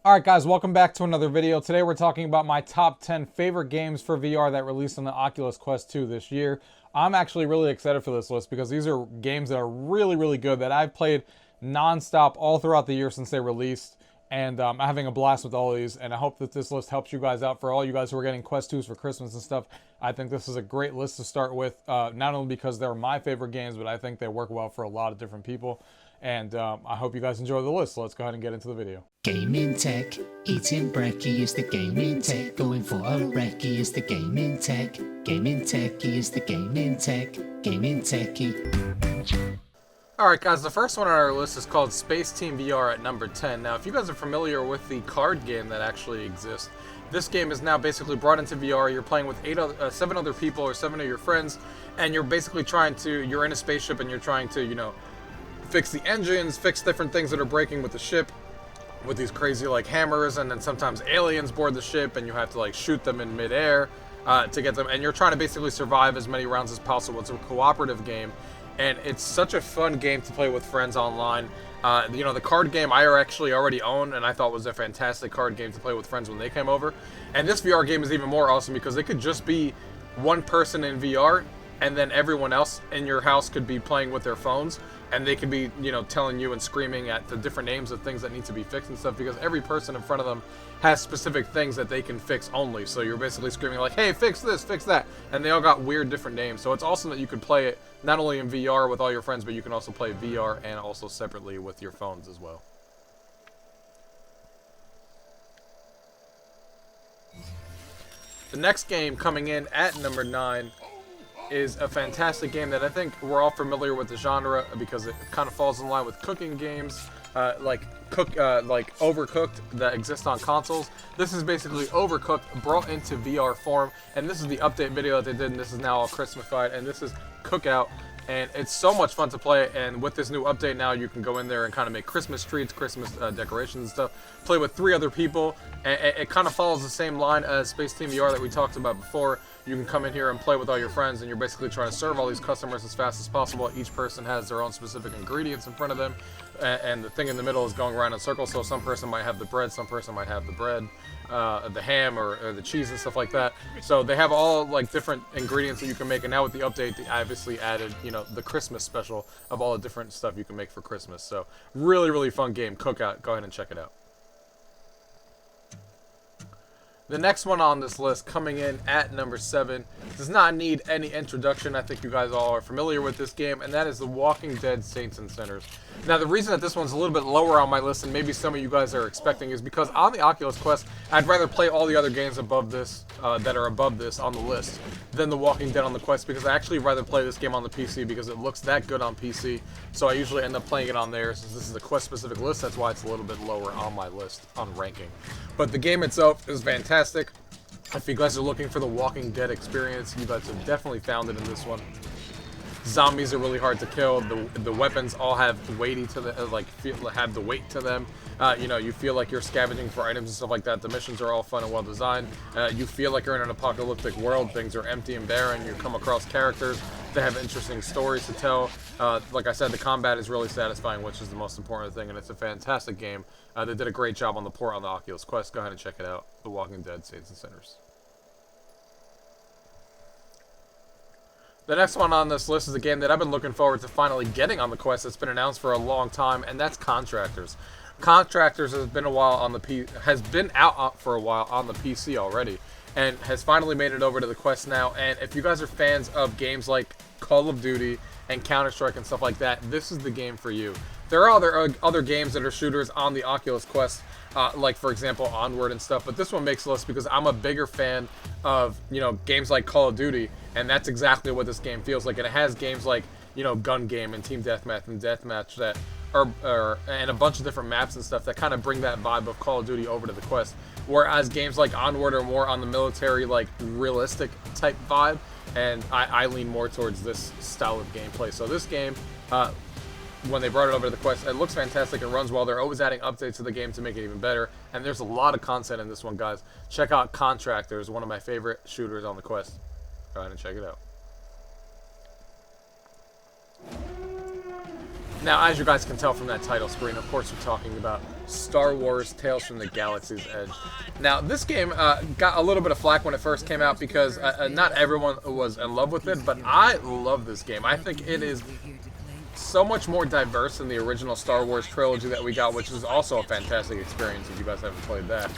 Alright guys, welcome back to another video. Today we're talking about my top 10 favorite games for VR that released on the Oculus Quest 2 this year. I'm actually really excited for this list because these are games that are really good that I've played non-stop all throughout the year since they released. And I'm having a blast with all of these, and I hope that this list helps you guys out. For all you guys who are getting Quest 2s for Christmas and stuff, I think this is a great list to start with, not only because they're my favorite games, but I think they work well for a lot of different people. And I hope you guys enjoy the list, so let's go ahead and get into the video. Gaming tech, eating brekkie is the gaming tech, going for a recce is the gaming tech, gaming techie is the gaming tech, gaming techie. Alright guys, the first one on our list is called Space Team VR at number 10. Now if you guys are familiar with the card game that actually exists, this game is now basically brought into VR. You're playing with 7 other people or 7 of your friends, and you're basically you're in a spaceship and you're trying to, you know, fix the engines, fix different things that are breaking with the ship, with these crazy like hammers, and then sometimes aliens board the ship and you have to like shoot them in midair to get them, and you're trying to basically survive as many rounds as possible. It's a cooperative game, and it's such a fun game to play with friends online. You know, the card game I actually already own, and I thought was a fantastic card game to play with friends when they came over. And this VR game is even more awesome because it could just be one person in VR, and then everyone else in your house could be playing with their phones, and they could be, you know, telling you and screaming at the different names of things that need to be fixed and stuff, because every person in front of them has specific things that they can fix only. So you're basically screaming like, hey, fix this, fix that, and they all got weird different names. So it's awesome that you can play it not only in VR with all your friends, but you can also play VR and also separately with your phones as well. The next game coming in at number 9 is a fantastic game that I think we're all familiar with the genre because it kind of falls in line with cooking games, like Overcooked that exist on consoles. This is basically Overcooked brought into VR form, and this is the update video that they did, and this is now all Christmasified, and this is Cookout. And it's so much fun to play, and with this new update now, you can go in there and kind of make Christmas treats, Christmas decorations and stuff. Play with 3 other people, and it kind of follows the same line as Space Team VR that we talked about before. You can come in here and play with all your friends, and you're basically trying to serve all these customers as fast as possible. Each person has their own specific ingredients in front of them, and the thing in the middle is going around in circles. So some person might have the bread, some person might have the bread, the ham or the cheese and stuff like that. So they have all like different ingredients that you can make, and now with the update they obviously added, you know, the Christmas special of all the different stuff you can make for Christmas. So really fun game, Cookout. Go ahead and check it out. The next one on this list, coming in at number 7, does not need any introduction. I think you guys all are familiar with this game, and that is The Walking Dead Saints and Sinners. Now, the reason that this one's a little bit lower on my list than maybe some of you guys are expecting is because on the Oculus Quest, I'd rather play all the other games above this, that are above this on the list, than The Walking Dead on the Quest, because I actually rather play this game on the PC because it looks that good on PC. So I usually end up playing it on there. Since this is a Quest-specific list, that's why it's a little bit lower on my list on ranking. But the game itself is fantastic. If you guys are looking for the Walking Dead experience, you guys have definitely found it in this one. Zombies are really hard to kill. The weapons all have weighty to the have the weight to them. You know, you feel like you're scavenging for items and stuff like that. The missions are all fun and well designed. You feel like you're in an apocalyptic world. Things are empty and barren. You come across characters that have interesting stories to tell. Like I said, the combat is really satisfying, which is the most important thing, and it's a fantastic game. They did a great job on the port on the Oculus Quest. Go ahead and check it out. The Walking Dead Saints and Sinners. The next one on this list is a game that I've been looking forward to finally getting on the Quest. It's been announced for a long time, and that's Contractors. Contractors has been out for a while on the PC already, and has finally made it over to the Quest now. And if you guys are fans of games like Call of Duty and Counter-Strike and stuff like that, this is the game for you. There are other games that are shooters on the Oculus Quest, like for example Onward and stuff, but this one makes a list because I'm a bigger fan of, you know, games like Call of Duty, and that's exactly what this game feels like. And it has games like, you know, Gun Game and Team Deathmatch and Deathmatch that and a bunch of different maps and stuff that kind of bring that vibe of Call of Duty over to the Quest, whereas games like Onward are more on the military, like realistic type vibe, and I lean more towards this style of gameplay. So this game, when they brought it over to the Quest, it looks fantastic. It runs well. They're always adding updates to the game to make it even better, and there's a lot of content in this one, guys. Check out Contractors, one of my favorite shooters on the Quest. Go ahead and check it out. Now, as you guys can tell from that title screen, of course we're talking about Star Wars Tales from the Galaxy's Edge. Now, this game got a little bit of flack when it first came out because not everyone was in love with it, but I love this game. I think it is so much more diverse than the original Star Wars trilogy that we got, which is also a fantastic experience if you guys haven't played that.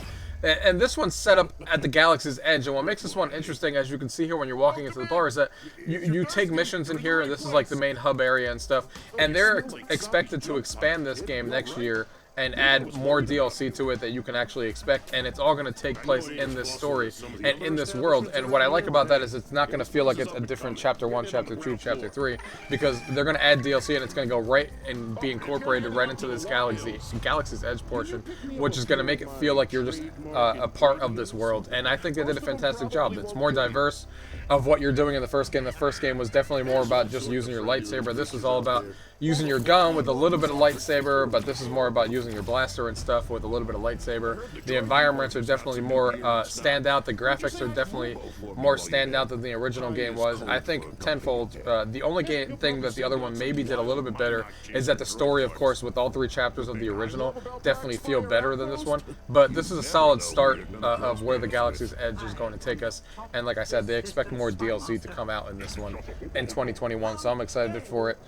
And this one's set up at the Galaxy's Edge, and what makes this one interesting, as you can see here when you're walking into the bar, is that you take missions in here, and this is like the main hub area and stuff, and they're expected to expand this game next year and add more DLC to it that you can actually expect, and it's all going to take place in this story and in this world. And what I like about that is it's not going to feel like it's a different Chapter 1, Chapter 2, Chapter 3, because they're going to add DLC and it's going to go right and be incorporated right into this Galaxy's Edge portion, which is going to make it feel like you're just a part of this world. And I think they did a fantastic job. It's more diverse of what you're doing in the first game. The first game was definitely more about just using your lightsaber. This was all about using your gun with a little bit of lightsaber, but this is more about using your blaster and stuff with a little bit of lightsaber. The environments are definitely more standout. The graphics are definitely more standout than the original game was. I think tenfold. The only thing that the other one maybe did a little bit better is that the story, of course, with all 3 chapters of the original, definitely feel better than this one. But this is a solid start of where the Galaxy's Edge is going to take us. And like I said, they expect more DLC to come out in this one in 2021, so I'm excited for it.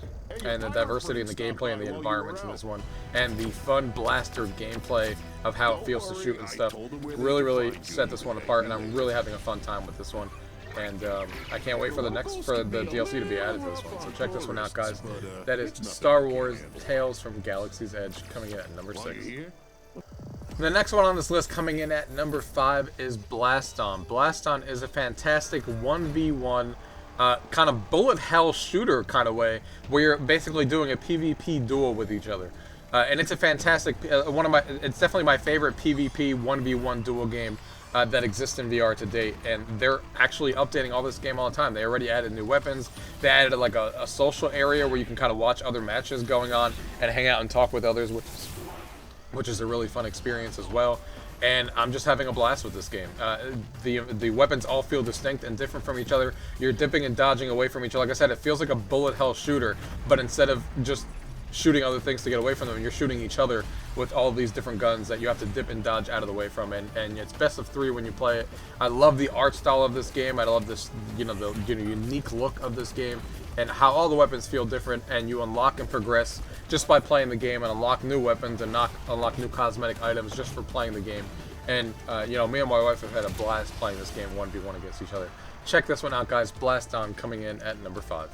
And the diversity in the gameplay and the environments in this one, and the fun blaster gameplay of how it feels to shoot and stuff, really set this one apart, and I'm really having a fun time with this one. And I can't wait for the DLC to be added to this one. So check this one out, guys. That is Star Wars Tales from Galaxy's Edge, coming in at number 6. The next one on this list, coming in at number 5, is Blaston. Blaston is a fantastic 1v1 kind of bullet hell shooter kind of way, where you're basically doing a PvP duel with each other. And it's a fantastic, it's definitely my favorite PvP 1v1 duel game that exists in VR to date. And they're actually updating all this game all the time. They already added new weapons. They added like a social area where you can kind of watch other matches going on and hang out and talk with others, which is a really fun experience as well. And I'm just having a blast with this game. The weapons all feel distinct and different from each other. You're dipping and dodging away from each other. Like I said, it feels like a bullet hell shooter, but instead of just shooting other things to get away from them, you're shooting each other with all these different guns that you have to dip and dodge out of the way from. And it's best of 3 when you play it. I love the art style of this game. I love this, the unique look of this game, and how all the weapons feel different, and you unlock and progress just by playing the game, and unlock new weapons and unlock new cosmetic items just for playing the game. And me and my wife have had a blast playing this game 1v1 against each other. Check this one out, guys. Blaston coming in at number 5.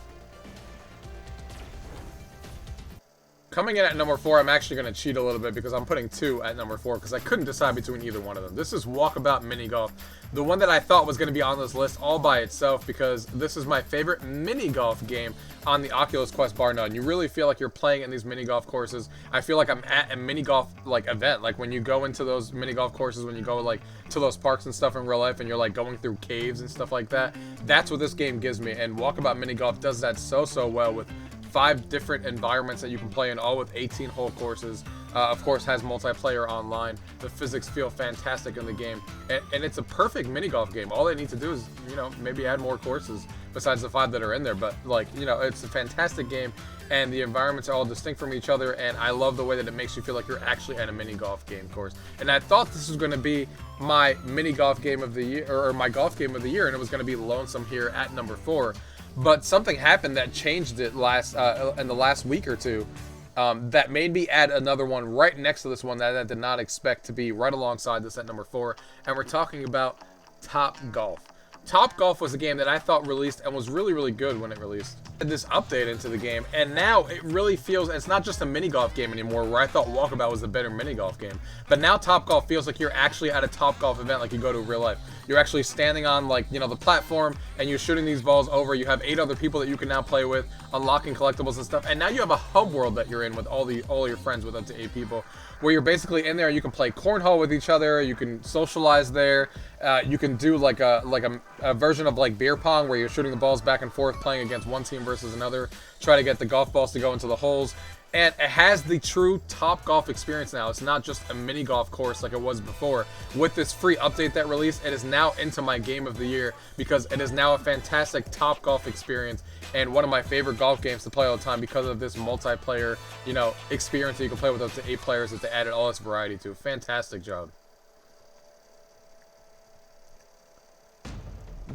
Coming in at number 4, I'm actually going to cheat a little bit because I'm putting 2 at number 4 because I couldn't decide between either one of them. This is Walkabout Minigolf, the one that I thought was going to be on this list all by itself, because this is my favorite minigolf game on the Oculus Quest bar none. You really feel like you're playing in these minigolf courses. I feel like I'm at a minigolf event, like when you go into those minigolf courses, when you go like to those parks and stuff in real life, and you're like going through caves and stuff like that. That's what this game gives me, and Walkabout Minigolf does that so well with 5 different environments that you can play in, all with 18-hole courses. Of course, has multiplayer online. The physics feel fantastic in the game, and it's a perfect minigolf game. All they need to do is, maybe add more courses besides the 5 that are in there. But it's a fantastic game, and the environments are all distinct from each other. And I love the way that it makes you feel like you're actually at a minigolf game course. And I thought this was going to be my minigolf game of the year, or my golf game of the year, and it was going to be Lonesome here at number 4. But something happened that changed it in the last week or two, that made me add another one right next to this one that I did not expect to be right alongside this at number 4. And we're talking about TopGolf. TopGolf was a game that I thought released and was really good when it released. This update into the game, and now it really feels, it's not just a minigolf game anymore, where I thought Walkabout was the better minigolf game. But now TopGolf feels like you're actually at a TopGolf event like you go to real life. You're actually standing on the platform, and you're shooting these balls over. You have 8 other people that you can now play with, unlocking collectibles and stuff. And now you have a hub world that you're in with all your friends, with up to 8 people, where you're basically in there. You can play cornhole with each other. You can socialize there. You can do like a version of like beer pong, where you're shooting the balls back and forth, playing against one team versus another, try to get the golf balls to go into the holes. And it has the true TopGolf experience now. It's not just a mini golf course like it was before. With this free update that released, it is now into my game of the year because it is now a fantastic TopGolf experience and one of my favorite golf games to play all the time because of this multiplayer, you know, experience that you can play with up to 8 players that they added all this variety to. Fantastic job.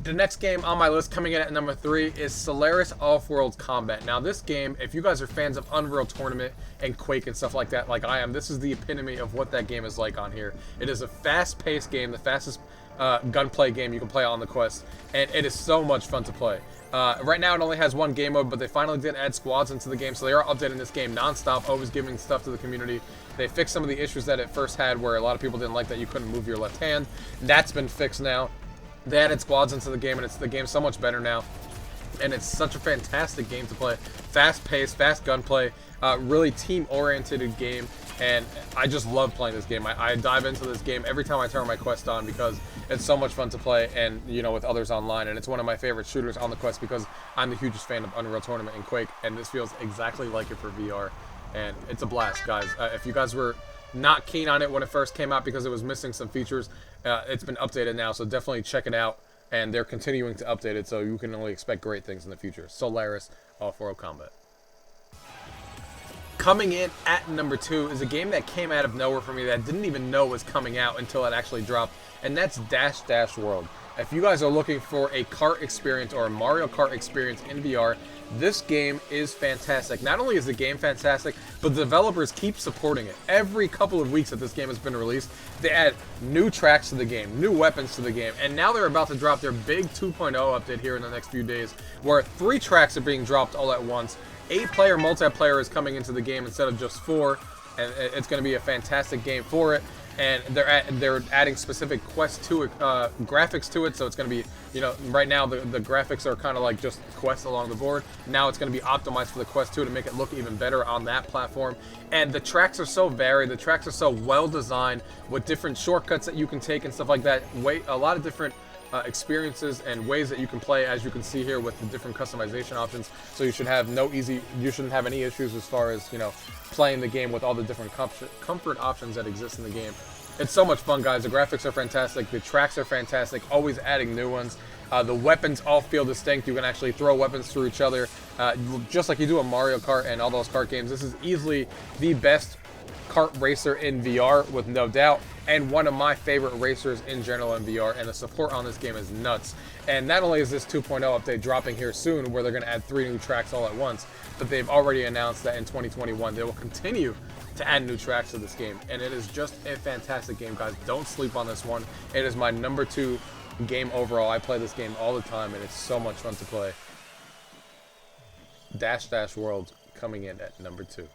The next game on my list coming in at number 3 is Solaris Offworld Combat. Now this game, if you guys are fans of Unreal Tournament and Quake and stuff like that, like I am, this is the epitome of what that game is like on here. It is a fast-paced game, the fastest gunplay game you can play on the Quest, and it is so much fun to play. Right now it only has one game mode, but they finally did add squads into the game, so they are updating this game non-stop, always giving stuff to the community. They fixed some of the issues that it first had where a lot of people didn't like that you couldn't move your left hand. That's been fixed now. They added squads into the game, and the game's so much better now. And it's such a fantastic game to play. Fast-paced, fast gunplay, really team-oriented game. And I just love playing this game. I dive into this game every time I turn my Quest on because it's so much fun to play and, you know, with others online. And it's one of my favorite shooters on the Quest because I'm the hugest fan of Unreal Tournament and Quake. And this feels exactly like it for VR. And it's a blast, guys. If you guys were not keen on it when it first came out because it was missing some features, it's been updated now, so definitely check it out. And they're continuing to update it, so you can only expect great things in the future. Solaris Offworld Combat. Coming in at number 2 is a game that came out of nowhere for me that I didn't even know was coming out until it actually dropped, and that's Dash Dash World. If you guys are looking for a kart experience or a Mario Kart experience in VR, this game is fantastic. Not only is the game fantastic, but the developers keep supporting it. Every couple of weeks that this game has been released, they add new tracks to the game, new weapons to the game, and now they're about to drop their big 2.0 update here in the next few days, where 3 tracks are being dropped all at once. 8-player multiplayer is coming into the game instead of just 4, and it's going to be a fantastic game for it. And they're adding specific Quest 2 graphics to it, so it's going to be, you know, right now the graphics are kind of like just Quest along the board. Now it's going to be optimized for the Quest 2 to make it look even better on that platform. And the tracks are so varied, the tracks are so well designed with different shortcuts that you can take and stuff like that. A lot of different experiences and ways that you can play, as you can see here with the different customization options. So you should have you shouldn't have any issues as far as, you know, playing the game with all the different comfort options that exist in the game. It's so much fun, guys. The graphics are fantastic, the tracks are fantastic, always adding new ones. The weapons all feel distinct. You can actually throw weapons through each other, just like you do in Mario Kart and all those kart games. This is easily the best kart racer in VR, with no doubt, and one of my favorite racers in general in VR, and the support on this game is nuts. And not only is this 2.0 update dropping here soon, where they're going to add 3 new tracks all at once, but they've already announced that in 2021 they will continue to add new tracks to this game, and it is just a fantastic game, guys. Don't sleep on this one. It is my number 2 game overall. I play this game all the time, and it's so much fun to play. Dash Dash World coming in at number 2.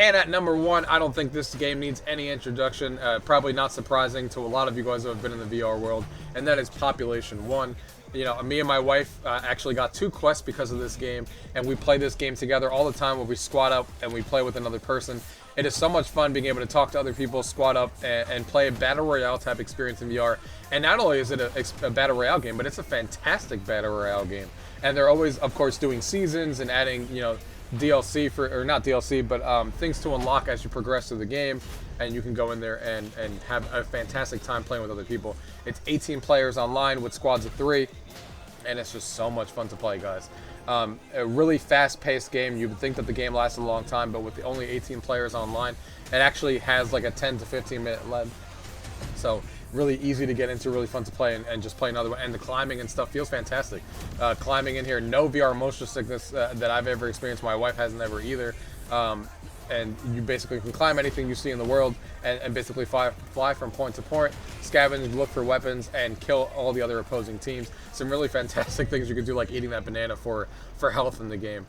And at number 1, I don't think this game needs any introduction. Probably not surprising to a lot of you guys who have been in the VR world, and that is Population 1. You know, me and my wife actually got 2 quests because of this game, and we play this game together all the time where we squad up and we play with another person. It is so much fun being able to talk to other people, squad up, and play a Battle Royale type experience in VR. And not only is it a Battle Royale game, but it's a fantastic Battle Royale game. And they're always, of course, doing seasons and adding, you know, DLC or not DLC, but things to unlock as you progress through the game, and you can go in there and have a fantastic time playing with other people. It's 18 players online with squads of 3, and it's just so much fun to play, guys. A really fast-paced game. You would think that the game lasts a long time, but with the only 18 players online, it actually has like a 10 to 15 minute lead. So really easy to get into, really fun to play, and just play another one. And the climbing and stuff feels fantastic. Climbing in here, no VR motion sickness that I've ever experienced. My wife hasn't ever either. And you basically can climb anything you see in the world and basically fly from point to point, scavenge, look for weapons, and kill all the other opposing teams. Some really fantastic things you could do, like eating that banana for health in the game,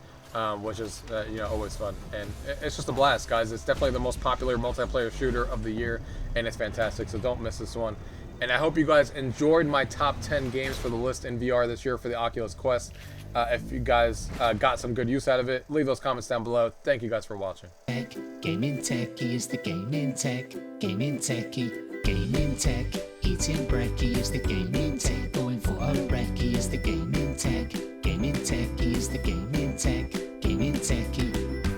which is you know, always fun. And it's just a blast, guys. It's definitely the most popular multiplayer shooter of the year, and it's fantastic, so don't miss this one. And I hope you guys enjoyed my top 10 games for the list in VR this year for the Oculus Quest. If you guys got some good use out of it, leave those comments down below. Thank you guys for watching. Gaming Techie is the gaming tech. Gaming Techie, gaming tech. Eating brekkie is the gaming tech. Going for a recce is the gaming tech. Gaming techie is the gaming tech. Gaming techie.